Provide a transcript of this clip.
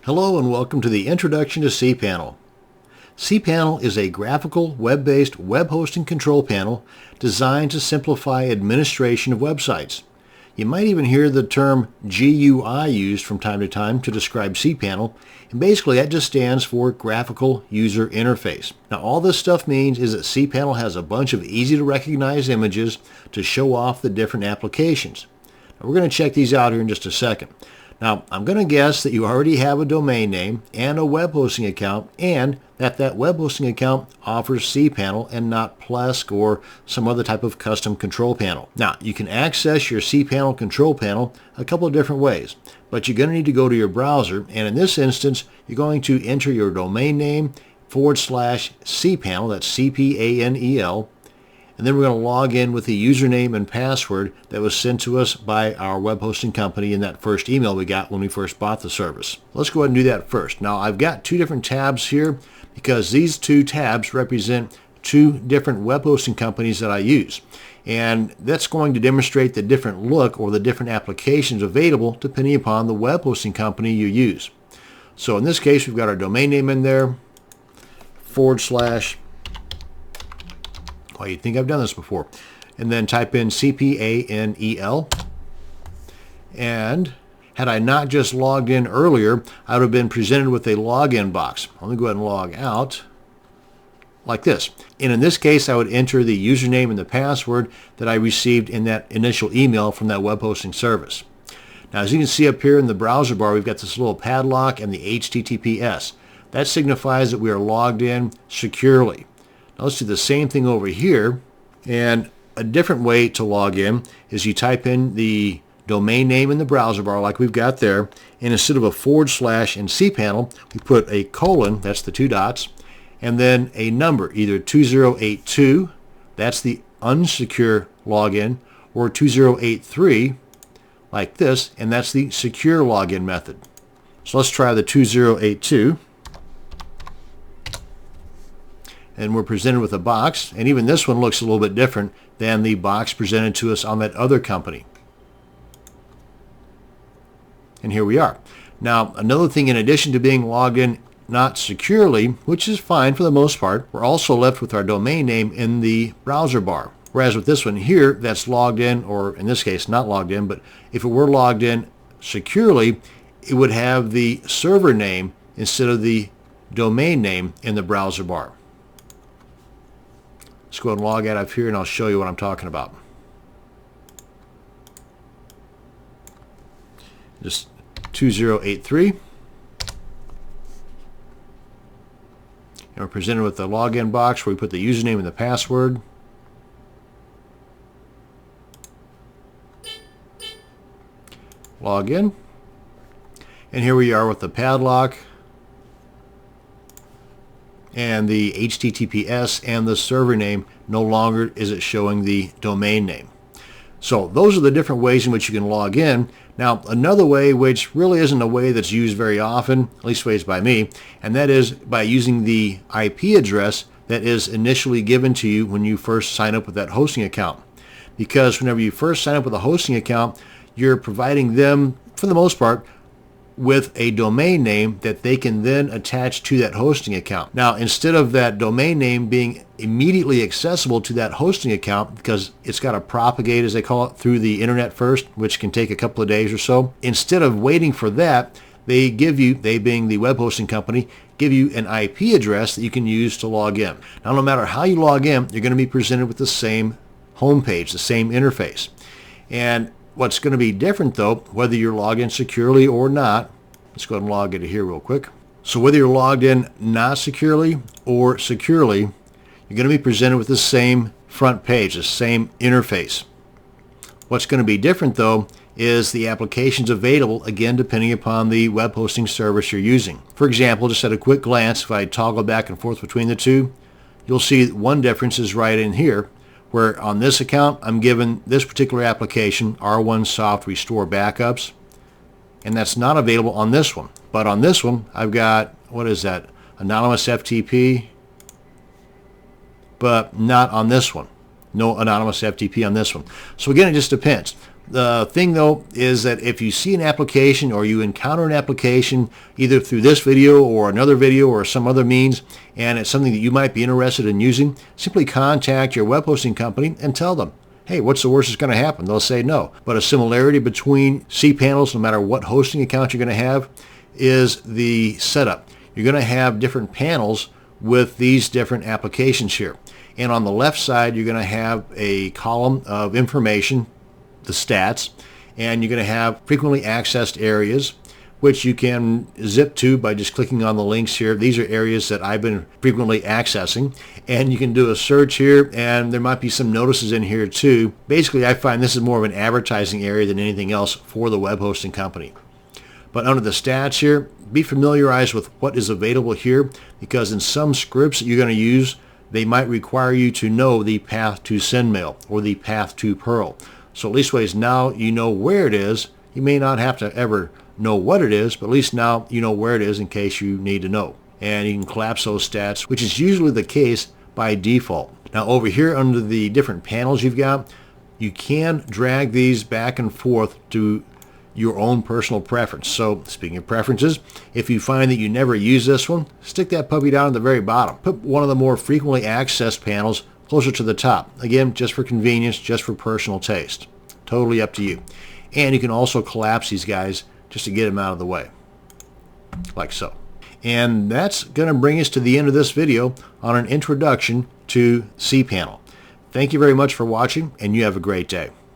Hello and welcome to the Introduction to cPanel. cPanel is a graphical, web-based web hosting control panel designed to simplify administration of websites. You might even hear the term GUI used from time to time to describe cPanel, and basically that just stands for Graphical User Interface. Now all this stuff means is that cPanel has a bunch of easy to recognize images to show off the different applications. Now, we're going to check these out here in just a second. Now, I'm going to guess that you already have a domain name and a web hosting account, and that web hosting account offers cPanel and not Plesk or some other type of custom control panel. Now, you can access your cPanel control panel a couple of different ways, but you're going to need to go to your browser, and in this instance, you're going to enter your domain name /cpanel, that's cpanel, and then we're going to log in with the username and password that was sent to us by our web hosting company in that first email we got when we first bought the service. Let's go ahead and do that first. Now I've got two different tabs here because these two tabs represent two different web hosting companies that I use. And that's going to demonstrate the different look or the different applications available depending upon the web hosting company you use. So in this case, we've got our domain name in there, /. Well, you'd think I've done this before. And then type in cpanel. And had I not just logged in earlier, I would have been presented with a login box. Let me go ahead and log out like this. And in this case, I would enter the username and the password that I received in that initial email from that web hosting service. Now, as you can see up here in the browser bar, we've got this little padlock and the HTTPS. That signifies that we are logged in securely. Now let's do the same thing over here, and a different way to log in is you type in the domain name in the browser bar like we've got there, and instead of a / in cPanel, we put a colon, that's the two dots, and then a number, either 2082, that's the unsecure login, or 2083, like this, and that's the secure login method. So let's try the 2082. And we're presented with a box, and even this one looks a little bit different than the box presented to us on that other company. And here we are. Now, another thing, in addition to being logged in not securely, which is fine for the most part, we're also left with our domain name in the browser bar. Whereas with this one here, that's logged in, or in this case, not logged in, but if it were logged in securely, it would have the server name instead of the domain name in the browser bar. Let's go ahead and log out of here and I'll show you what I'm talking about. Just 2083. And we're presented with the login box where we put the username and the password. Log in. And here we are with the padlock and the HTTPS and the server name. No longer is it showing the domain name. So those are the different ways in which you can log in. Now another way, which really isn't a way that's used very often, at least ways by me, and that is by using the IP address that is initially given to you when you first sign up with that hosting account. Because whenever you first sign up with a hosting account, you're providing them, for the most part, with a domain name that they can then attach to that hosting account. Now, instead of that domain name being immediately accessible to that hosting account, because it's got to propagate, as they call it, through the internet first, which can take a couple of days or so, instead of waiting for that, they give you, they being the web hosting company, give you an IP address that you can use to log in. Now, no matter how you log in, you're going to be presented with the same homepage, the same interface. And what's going to be different, though, whether you're logged in securely or not, let's go ahead and log into here real quick. So whether you're logged in not securely or securely, you're going to be presented with the same front page, the same interface. What's going to be different, though, is the applications available, again, depending upon the web hosting service you're using. For example, just at a quick glance, if I toggle back and forth between the two, you'll see that one difference is right in here, where on this account, I'm given this particular application, R1 Soft Restore Backups, and that's not available on this one. But on this one, I've got, what is that, Anonymous FTP, but not on this one. No Anonymous FTP on this one. So again, it just depends. The thing though is that if you see an application or you encounter an application either through this video or another video or some other means, and it's something that you might be interested in using, simply contact your web hosting company and tell them, hey, what's the worst that's going to happen? They'll say no. But a similarity between cPanels, no matter what hosting account you're going to have, is the setup. You're going to have different panels with these different applications here. And on the left side, you're going to have a column of information, the stats, and you're going to have frequently accessed areas, which you can zip to by just clicking on the links here. These are areas that I've been frequently accessing, and you can do a search here, and there might be some notices in here too. Basically, I find this is more of an advertising area than anything else for the web hosting company. But under the stats here, be familiarized with what is available here, because in some scripts that you're going to use, they might require you to know the path to SendMail or the path to Perl. So at least ways now you know where it is. You may not have to ever know what it is, but at least now you know where it is in case you need to know. And you can collapse those stats, which is usually the case by default. Now over here under the different panels you've got, you can drag these back and forth to your own personal preference. So speaking of preferences, if you find that you never use this one, stick that puppy down at the very bottom. Put one of the more frequently accessed panels closer to the top. Again, just for convenience, just for personal taste. Totally up to you. And you can also collapse these guys just to get them out of the way, like so. And that's going to bring us to the end of this video on an introduction to cPanel. Thank you very much for watching, and you have a great day.